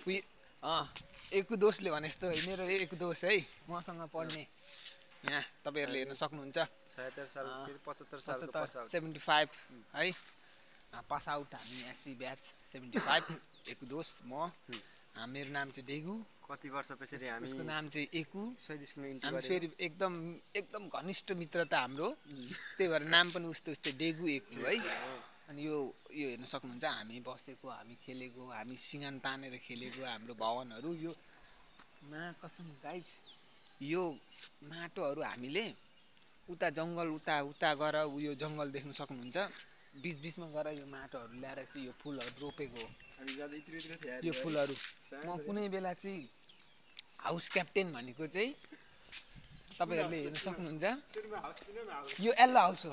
उयो एकु दोषले भने जस्तो मेरो एकु दोष है मसँग पढ्ने यहाँ तपाईँहरूले हेर्न सक्नुहुन्छ 76 साल 75 सालको पास आउट 75 है पास आउट हामी एससी ब्याच 75 एकु दोष म मेरो नाम चाहिँ डेगु कति वर्ष पछि हामी उसको नाम चाहिँ एकु हामी फेरि एकदम घनिष्ठ मित्रता हाम्रो त्यही भएर नाम पनि उस्तै डेगु एकु है अनि यो हेर्न सक्नुहुन्छ हामी बसेको हामी खेलेको हामी सिँगान तानेर खेलेको हाम्रो भवनहरू यो कसम गाइस यो माटोहरू हामीले उता जङ्गल उता गएर उयो जङ्गल देख्न सक्नुहुन्छ बीचमा गएर यो माटोहरू ल्याएर चाहिँ यो फुलहरू रोपेको हो यो फुलहरू म कुनै बेला चाहिँ हाउस क्याप्टेन भनेको चाहिँ तपाईहरुले हेर्न सक्नुहुन्छ यो एल्लो हाउस हो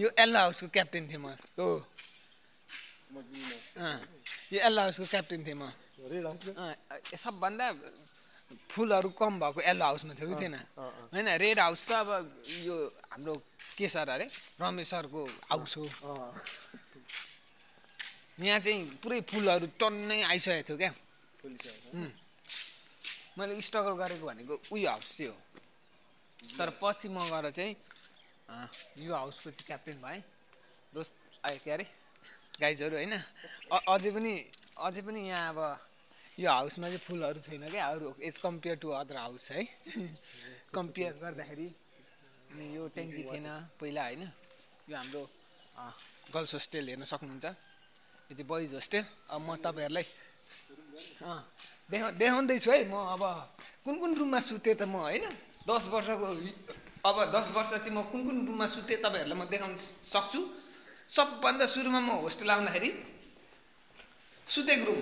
यो एल्लो हाउसको क्याप्टेन थिए म हो यो एल्लो हाउसको क्याप्टेन थिए म सबभन्दा फुलहरू कम भएको एल्लो हाउसमा थियो कि थिएन हैन रेड हाउस त अब यो हाम्रो के सर अरे रमेश सरको हाउस हो यहाँ चाहिँ पुरै फुलहरू टन्नै आइसकेको थियो क्या मैले स्ट्रगल गरेको भनेको उयो हाउस चाहिँ हो तर पछि म गएर चाहिँ यो हाउसको चाहिँ क्याप्टेन भएँ दोस्त के अरे गाइजहरू होइन अझै पनि यहाँ अब यो हाउसमा चाहिँ फुलहरू छैन क्या अरू as compare to other house है कम्पेयर गर्दाखेरि अनि यो ट्याङ्की थिएन पहिला होइन यो हाम्रो गर्ल्स होस्टेल हेर्न सक्नुहुन्छ यो चाहिँ बोइज होस्टेल अब म तपाईँहरूलाई देखाउँदैछु है म अब कुन रुममा सुतेँ त म होइन 10 वर्षको अब 10 वर्ष चाहिँ म कुन रुममा सुतेँ तपाईँहरूलाई म देखाउन सक्छु सबभन्दा सुरुमा म होस्टेल आउँदाखेरि सुतेको room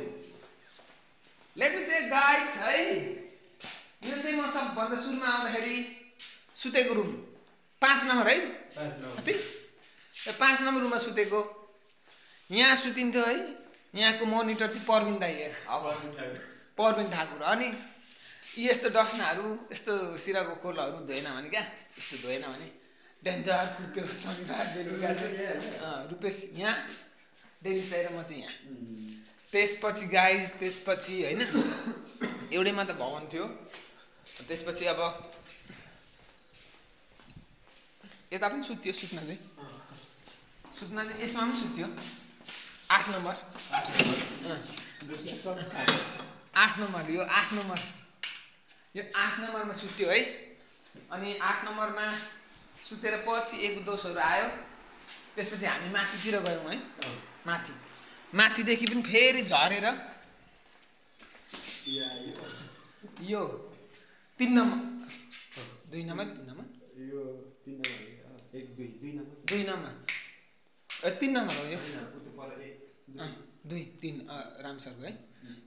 let me check guys है यो चाहिँ म सबभन्दा सुरुमा आउँदाखेरि सुतेको रुम 5 नम्बर है 5 नम्बर रुममा सुतेको यहाँ सुतिन्थ्यो है यहाँको मोनिटर चाहिँ परबिन दाइ अब परबिन ठाकुर अनि यस्तो डस्नाहरू यस्तो सिराको खोलहरू धोएन भने क्या यस्तो धोएन भने डेन्जर कुर्थ्यो शनिबार बेलुका चाहिँ रुपेश यहाँ डेनिस दाइ र म चाहिँ यहाँ त्यसपछि होइन एउटै मात्र भवन थियो त्यसपछि अब यता पनि सुत्यो सुत्न चाहिँ यसमा पनि सुत्यो 8 नम्बर 8 नम्बर यो 8 नम्बरमा सुत्यो है अनि 8 नम्बरमा सुतेर पछि एक दोषहरू आयो त्यसपछि हामी माथितिर गयौँ है माथिदेखि पनि फेरि झरेर यो 3 नम्बर 2 नम्बर 3 नम्बर यो 3 नम्बर 1 2 नम्बर 3 नम्बर हो यो 2 3 राम सरको है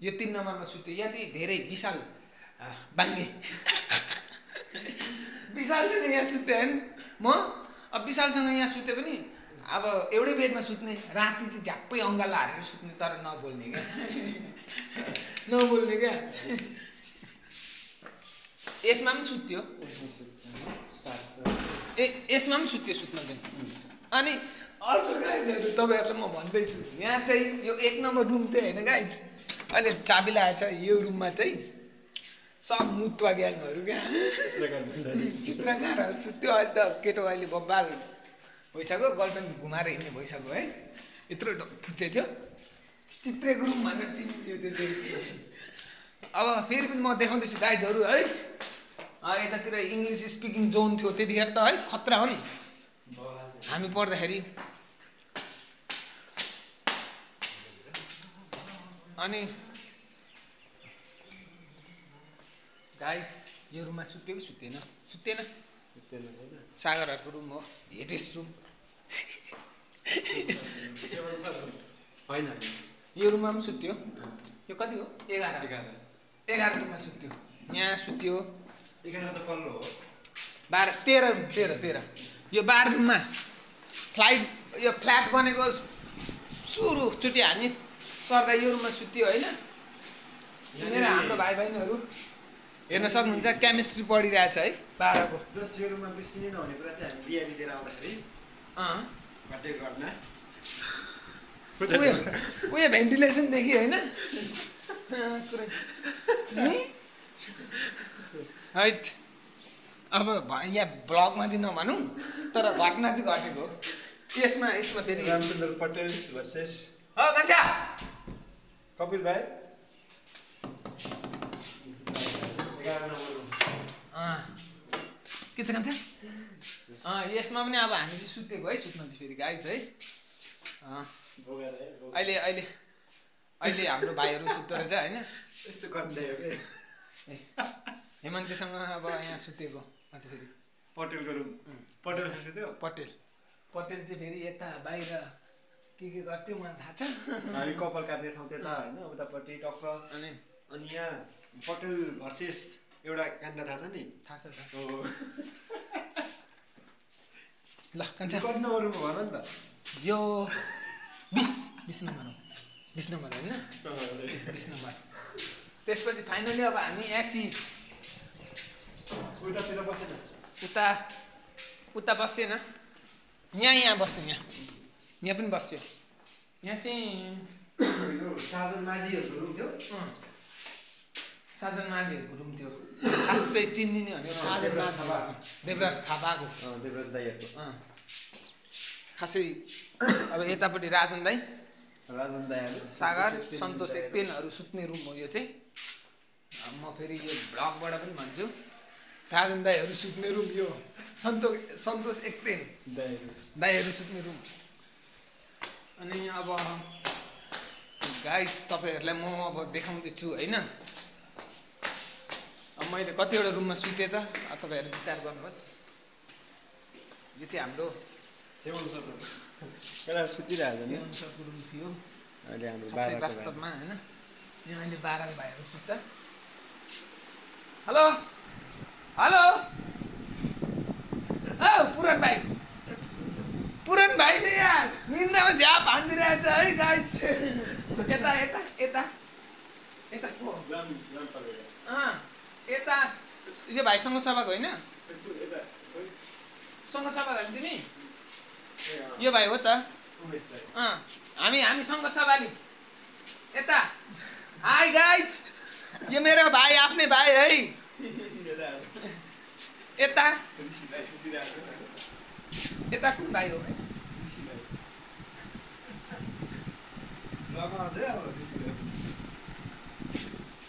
यो 3 नम्बरमा सुत्यो यहाँ चाहिँ धेरै विशाल बाङ्गे विशालसँग यहाँ सुत्यो होइन म अब विशालसँग यहाँ सुत्यो पनि अब एउटै बेडमा सुत्ने राति चाहिँ झ्याप्पै अङ्गालो हारेर सुत्ने तर नबोल्ने क्या यसमा पनि सुत्यो यसमा पनि सुत्यो सुत्न चाहिँ अनि अर्को गाइजहरू तपाईँहरूलाई म भन्दैछु यहाँ चाहिँ यो 1 नम्बर रुम चाहिँ होइन गाइज अहिले चाबी लागेको छ यो रुममा चाहिँ सब मुतुवा ग्याङहरू क्या चित्रकारहरू सुत्यो अहिले त केटो अहिले बब्बाल भइसक्यो गर्लफ्रेन्ड घुमाएर हिँड्ने भइसक्यो है यत्रो फुच्चे थियो चित्रेको रुम भनेर चिन्थ्यो त्यो चाहिँ अब फेरि पनि म देखाउँदैछु गाइजहरू है यतातिर इङ्ग्लिस स्पिकिङ जोन थियो त्यतिखेर त है खतरा हो नि हामी पढ्दाखेरि अनि गाइज यो रुममा सुत्यो कि सुत्तेन सागरहरूको रुम हो हेटेस्ट रुम यो रुममा पनि सुत्यो यो कति हो 11 रुममा सुत्यो यहाँ सुत्यो 11 त कल्लो हो 13 यो 12 रुममा यो फ्ल्याट बनेको सुरुचोटि हामी सर्दा यो रुममा सुत्यो होइन यहाँनिर हाम्रो भाइ बहिनीहरू हेर्न सक्नुहुन्छ केमिस्ट्री पढिरहेछ है 12 को जस यो रुममा बेसी नै नहुने कुरा चाहिँ हामी बिहा दिएर आउँदाखेरि घटे घटना उयो भेन्टिलेसन देखि होइन हैट अब यहाँ ब्लगमा चाहिँ नभनौँ तर घटना चाहिँ घटेको हो। यसमा फेरि रामचन्द्र पटेल भर्सेस कान्छा कपिल भाइ 11 नम्बर के छ कान्छा यसमा पनि अब हामी चाहिँ सुतेको है सुत्न चाहिँ फेरि गाइस है अहिले हाम्रो भाइहरू सुत्दो रहेछ होइन यस्तो गर्दै हो के हेमन्तसँग अब यहाँ सुतेको अन्त फेरि पटेलको रुम पटेल सुत्यो पटेल चाहिँ फेरि यता बाहिर के गर्थ्यो मलाई थाहा छ हामी कपाल काट्ने ठाउँ त्यता होइन उतापट्टि टक्क अनि यहाँ पटेल भर्सेस एउटा काण्ड थाहा छ नि थाहा छ हो ल कान्छा कति नम्बरको भन नि त यो 20 नम्बर हो 20 नम्बर होइन 20 नम्बर त्यसपछि फाइनली अब हामी 80 उतातिर बसेन उता बसेन यहाँ बस्छु यहाँ पनि बस्यो यहाँ चाहिँ यो साजन माझीहरूको रुम थियो साधन माझीहरूको रुम थियो खासै चिन्दिने भनेको साधन माझी देवराज थापाको देवराज दाईहरूको खासै अब यतापट्टि राजन दाई सागर सन्तोष एकतेनहरू सुत्ने रुम हो यो चाहिँ म फेरि यो ब्लगबाट पनि भन्छु राजन दाईहरू सुत्ने रुम यो सन्तोष एकतेन दाईहरू सुत्ने रुम अनि अब गाइस तपाईँहरूलाई म अब देखाउँदैछु होइन अब मैले कतिवटा रुममा सुतेँ त तपाईँहरू विचार गर्नुहोस् यो चाहिँ हाम्रो सरको रुम थियो वास्तवमा होइन यो अहिले 12 भाइहरू सुत्छ हेलो पुरन भाइले यहाँ निन्द्रामा झ्याप हानिदिरहेछ है गाइस यता को यता यो भाइसँग सभाको होइन सँग सभा गर्ने तिमी यो भाइ हो त हामी सँग सभाली यता हाई गाइस यो मेरो भाइ आफ्नै भाइ है यता कुन भाइ हो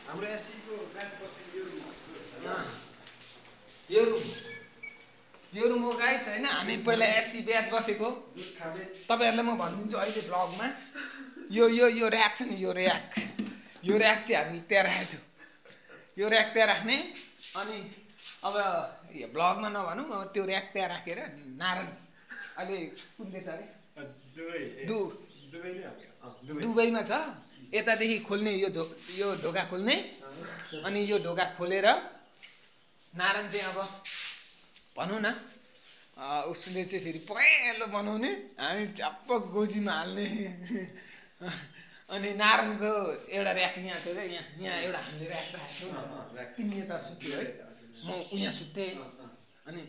हाम्रो एससीको ब्याच बसेको यो रुम हो गाइस होइन हामी पहिला एससी ब्याच बसेको तपाईँहरूलाई म भनिदिन्छु अहिले ब्लगमा यो ऱ्याक छ नि यो ऱ्याक चाहिँ हामी त्यहाँ राखेको थियो यो ऱ्याक त्यहाँ राख्ने अनि अब ब्लगमा नभनौँ अब त्यो ऱ्याक त्यहाँ राखेर नारायण अहिले कुन देश अरे दुबईमा छ यतादेखि खोल्ने यो ढोका खोल्ने अनि यो ढोका खोलेर नारायण चाहिँ अब भनौँ न उसले चाहिँ फेरि पहेँलो बनाउने हामी झ्याप्प गोजीमा हाल्ने अनि नारायणको एउटा ऱ्याक यहाँ थियो क्या यहाँ एउटा हामीले ऱ्याक राखेको तिमी यता सुत्यो है म उहाँ सुत्थेँ अनि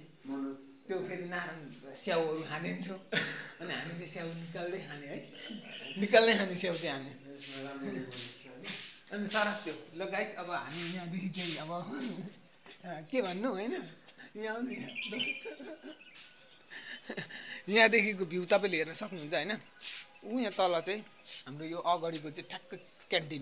त्यो फेरि नारायण स्याउहरू खाँदिन्थ्यो अनि हामी चाहिँ स्याउ निकाल्दै खाने है निकाल्दै खाने स्याउ चाहिँ हामी अनि सरफ थियो ल गाइस अब हामी यहाँदेखि चाहिँ अब के भन्नु होइन यहाँदेखिको भ्यू तपाईँले हेर्न सक्नुहुन्छ होइन यहाँ तल चाहिँ हाम्रो यो अगाडिको चाहिँ ठ्याक्क क्यान्टिन